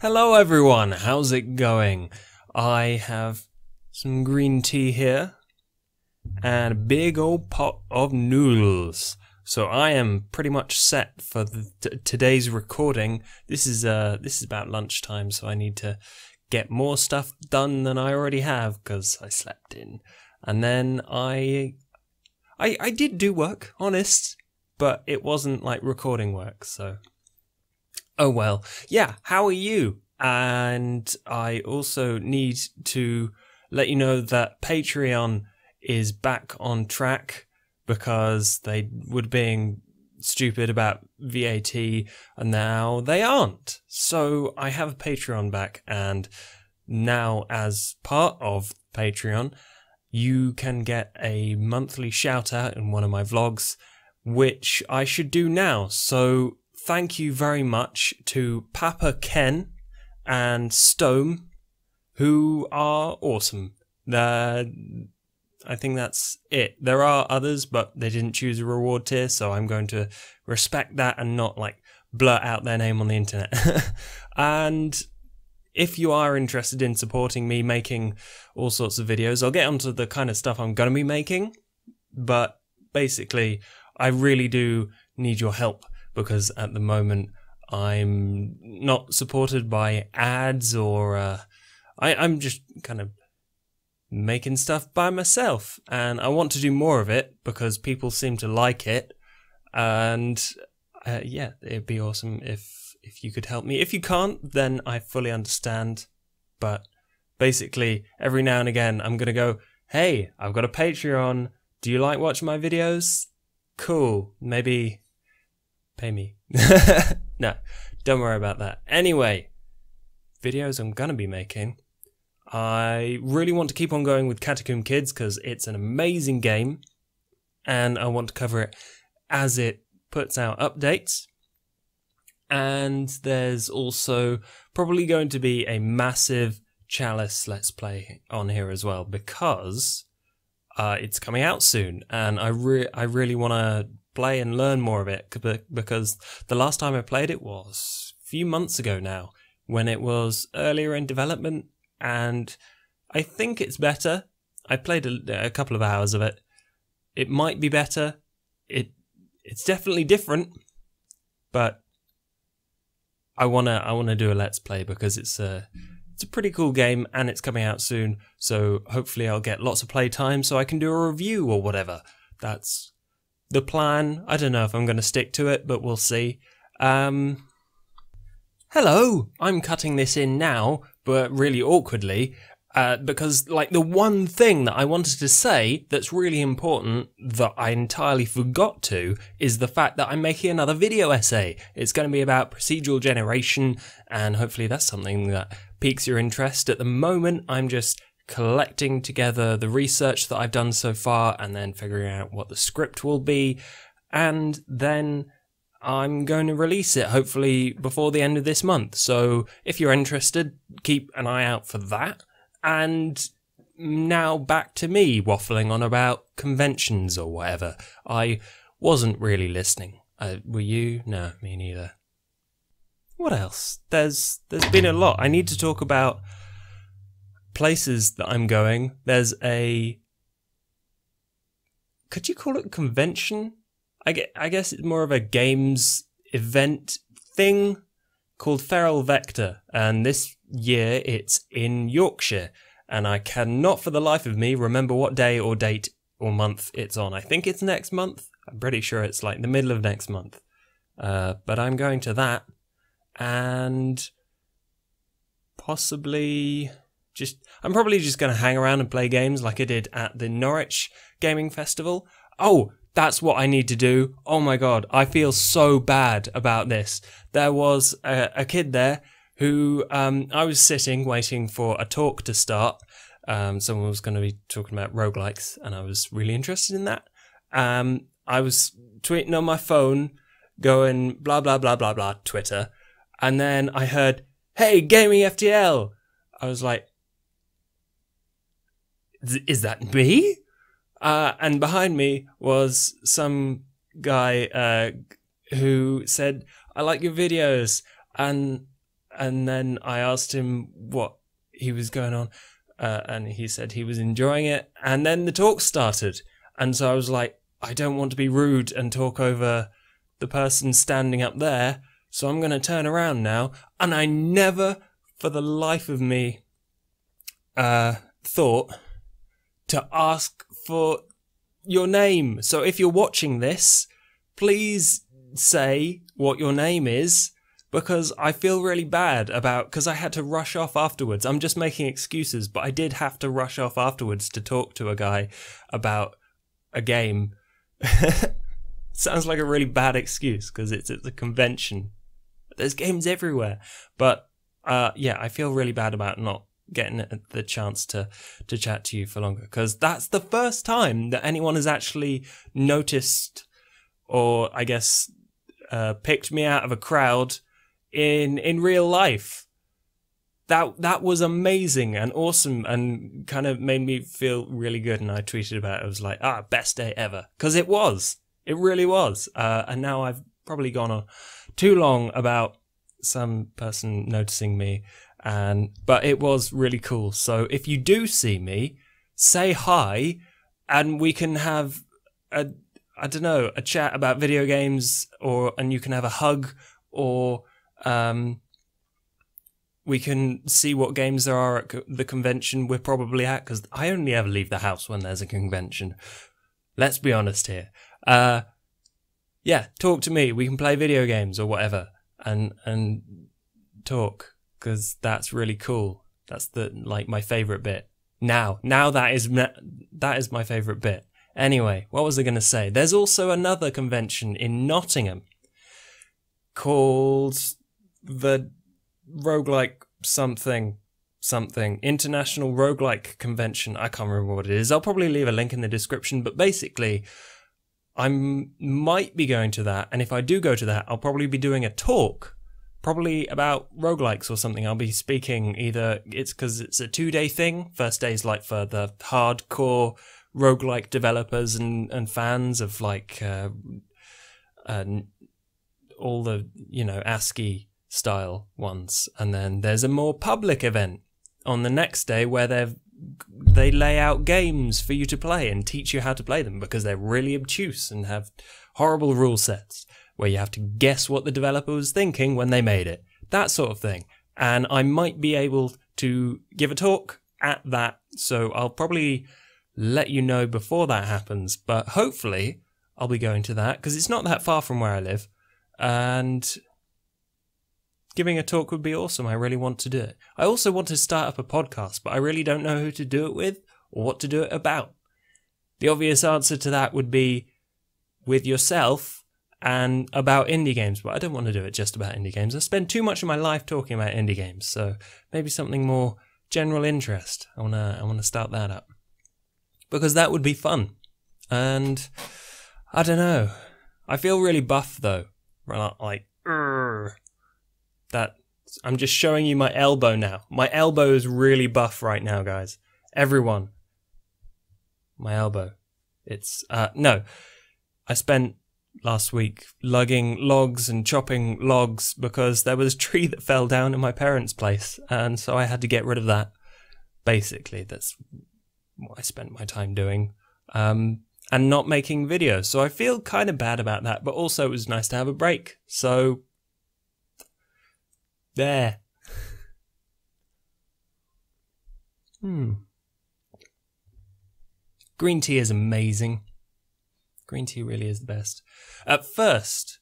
Hello everyone, how's it going? I have some green tea here and a big old pot of noodles. So I am pretty much set for today's recording. This is about lunchtime, so I need to get more stuff done than I already have because I slept in. And then I did do work, honest, but it wasn't like recording work, so oh well. Yeah, how are you? And I also need to let you know that Patreon is back on track because they were being stupid about VAT and now they aren't. So I have a Patreon back, and now as part of Patreon, you can get a monthly shout out in one of my vlogs, which I should do now. So thank you very much to Papa Ken and Stome, who are awesome. I think that's it. There are others, but they didn't choose a reward tier, so I'm going to respect that and not like blurt out their name on the internet. And if you are interested in supporting me making all sorts of videos, I'll get onto the kind of stuff I'm going to be making, but basically I really do need your help, because at the moment I'm not supported by ads or I'm just kind of making stuff by myself, and I want to do more of it because people seem to like it, and yeah, it'd be awesome if you could help me. If you can't, then I fully understand, but basically every now and again I'm gonna go, hey, I've got a Patreon, do you like watching my videos? Cool, maybe pay me. No, don't worry about that. Anyway, videos I'm gonna be making. I really want to keep on going with Catacomb Kids because it's an amazing game, and I want to cover it as it puts out updates. And there's also probably going to be a massive Chalice Let's Play on here as well, because it's coming out soon, and I really want to play and learn more of it, because the last time I played it was a few months ago now, when it was earlier in development, and I think it's better. I played a couple of hours of it. It might be better. It's definitely different, but I wanna do a Let's Play because it's a pretty cool game and it's coming out soon. So hopefully I'll get lots of play time so I can do a review or whatever. That's the plan. I don't know if I'm going to stick to it, but we'll see. Hello, I'm cutting this in now, but really awkwardly, because like the one thing that I wanted to say that's really important that I entirely forgot to is the fact that I'm making another video essay. It's going to be about procedural generation, and hopefully that's something that piques your interest. At the moment, I'm just collecting together the research that I've done so far and then figuring out what the script will be, and then I'm going to release it hopefully before the end of this month. So if you're interested, keep an eye out for that. And now back to me waffling on about conventions or whatever. I wasn't really listening. Were you? No, me neither. What else? There's been a lot. I need to talk about places that I'm going. There's a... could you call it a convention? I guess it's more of a games event thing called Feral Vector, and this year it's in Yorkshire, and I cannot for the life of me remember what day or date or month it's on. I think it's next month. I'm pretty sure it's like the middle of next month. But I'm going to that, and possibly I'm probably just going to hang around and play games like I did at the Norwich Gaming Festival. Oh, that's what I need to do. Oh my god, I feel so bad about this. There was a kid there who I was sitting waiting for a talk to start. Someone was going to be talking about roguelikes, and I was really interested in that. I was tweeting on my phone, going blah blah blah blah blah Twitter, and then I heard, "Hey, Gaming FTL." I was like, "Is that me?" And behind me was some guy who said, "I like your videos," and and then I asked him what he was going on, and he said he was enjoying it, and then the talk started, and so I was like, I don't want to be rude and talk over the person standing up there, so I'm going to turn around now, and I never, for the life of me, thought to ask for your name. So if you're watching this, please say what your name is, because I feel really bad because I had to rush off afterwards. I'm just making excuses, but I did have to rush off afterwards to talk to a guy about a game. Sounds like a really bad excuse because it's at the convention. There's games everywhere. But yeah, I feel really bad about not getting the chance to chat to you for longer, because that's the first time that anyone has actually noticed, or I guess picked me out of a crowd in real life. That was amazing and awesome and kind of made me feel really good, and I tweeted about it. I was like, best day ever, because it really was. And now I've probably gone on too long about some person noticing me, but it was really cool. So if you do see me, say hi, and we can have a chat about video games, and you can have a hug, or we can see what games there are at the convention we're probably at, because I only ever leave the house when there's a convention. Let's be honest here. Yeah, talk to me. We can play video games or whatever, and talk, because that's really cool. That's my favorite bit. Now that is my favorite bit. Anyway, what was I going to say? There's also another convention in Nottingham called the Roguelike something International Roguelike Convention. I can't remember what it is. I'll probably leave a link in the description, but basically I might be going to that, and if I do go to that, I'll probably be doing a talk, probably about roguelikes or something. I'll be speaking because it's a 2-day thing. First day is like for the hardcore roguelike developers and fans of like all the ASCII style ones, and then there's a more public event on the next day where they lay out games for you to play and teach you how to play them, because they're really obtuse and have horrible rule sets where you have to guess what the developer was thinking when they made it, that sort of thing. And I might be able to give a talk at that, so I'll probably let you know before that happens, but hopefully I'll be going to that, because it's not that far from where I live, and giving a talk would be awesome. I really want to do it. I also want to start up a podcast, but I really don't know who to do it with or what to do it about. The obvious answer to that would be with yourself and about indie games, but I don't want to do it just about indie games. I spend too much of my life talking about indie games, so maybe something more general interest. I wanna start that up, because that would be fun. And I don't know. I feel really buff though. Like, that I'm just showing you my elbow now. My elbow is really buff right now, guys. Everyone. My elbow. It's no. I spent last week lugging logs and chopping logs because there was a tree that fell down in my parents' place, and so I had to get rid of that. Basically, that's what I spent my time doing. And not making videos. So I feel kind of bad about that, but also it was nice to have a break. So there. Green tea is amazing. Green tea really is the best. At first,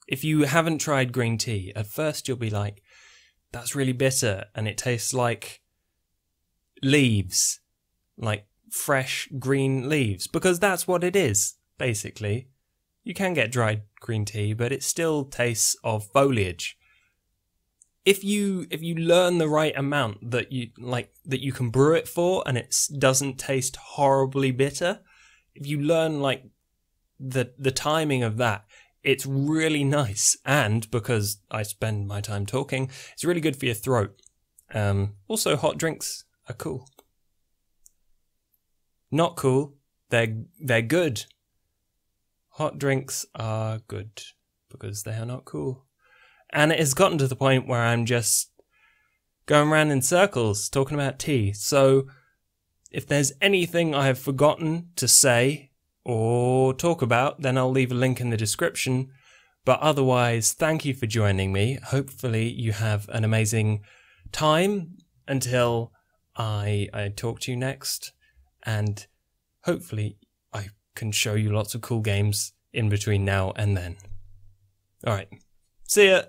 if you haven't tried green tea, at first you'll be like, that's really bitter, and it tastes like leaves, like fresh green leaves, because that's what it is, basically. You can get dried green tea, but it still tastes of foliage. If you learn the right amount that you can brew it for, and it doesn't taste horribly bitter, if you learn like the timing of that, it's really nice. And because I spend my time talking, it's really good for your throat. Also, hot drinks are cool. Not cool. They're good. Hot drinks are good because they are not cool. And it has gotten to the point where I'm just going around in circles talking about tea. So if there's anything I have forgotten to say or talk about, then I'll leave a link in the description. But otherwise, thank you for joining me. Hopefully you have an amazing time until I talk to you next. And hopefully I can show you lots of cool games in between now and then. Alright, see ya!